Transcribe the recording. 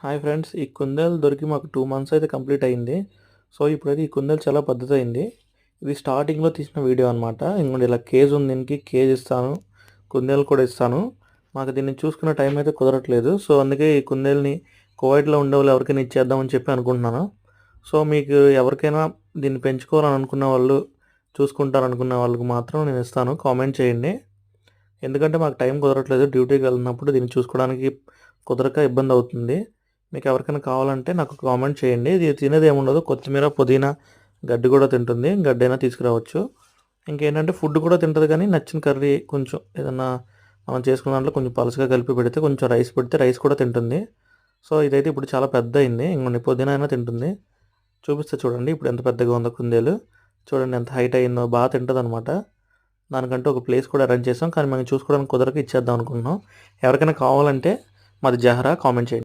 Hi friends, ఈ కుందేలు దొరికి మాకు 2 మంత్స్ అయితే కంప్లీట్ అయింది. సో, ఇప్పుడైతే ఈ కుందేలు చాలా పెద్దదయింది. ఇది స్టార్టింగ్‌లో తీసిన వీడియో అనమాట. ఇంగోండి ఇలా కేజ్ ఉంది దీనికి. కేజ్ ఇస్తాను. కుందేలు కూడా ఇస్తాను. మాకు దీన్ని చూసుకునే టైం అయితే కుదరట్లేదు. సో, అందుకే ఈ కుందేలుని కువైట్‌లో ఉండేవాళ్ళు ఎవరికైనా ఇచ్చేద్దామని చెప్పి అనుకుంటున్నాను. సో, మీకు ఎవరికైనా దీన్ని పెంచుకోవాలని అనుకున్న వాళ్ళు, చూసుకుంటారనుకున్న వాళ్ళకి మాత్రం నేను ఇస్తాను. కామెంట్ చేయండి. ఎందుకంటే మాకు టైం కుదరట్లేదు. డ్యూటీకి వెళ్ళినప్పుడు దీన్ని చూసుకోవడానికి కుదరక ఇబ్బందవుతుంది. మీకు ఎవరికైనా కావాలంటే నాకు కామెంట్ చేయండి. ఇది తినేది ఏముండదు. కొత్తిమీర, పుదీనా, గడ్డి కూడా తింటుంది. గడ్డైనా తీసుకురావచ్చు. ఇంకేంటంటే ఫుడ్ కూడా తింటది కానీ నచ్చిన కర్రీ కొంచెం ఏదన్నా మనం చేసుకున్న దాంట్లో కొంచెం పలుచగా కలిపి పెడితే, కొంచెం రైస్ పెడితే రైస్ కూడా తింటుంది. సో, ఇదైతే ఇప్పుడు చాలా పెద్దయింది. ఇంగోండి పుదీనా అయినా తింటుంది. చూపిస్తే చూడండి ఇప్పుడు ఎంత పెద్దగా ఉందో కుందేలు. చూడండి ఎంత హైట్ అయిందో. బాగా తింటదనమాట. దానికంటూ ఒక ప్లేస్ కూడా అరేంజ్ చేసాం. కానీ మేము చూసుకోవడానికి కుదరక ఇచ్చేద్దాం అనుకుంటున్నాం. ఎవరికైనా కావాలంటే మాది జహరా. కామెంట్ చేయండి.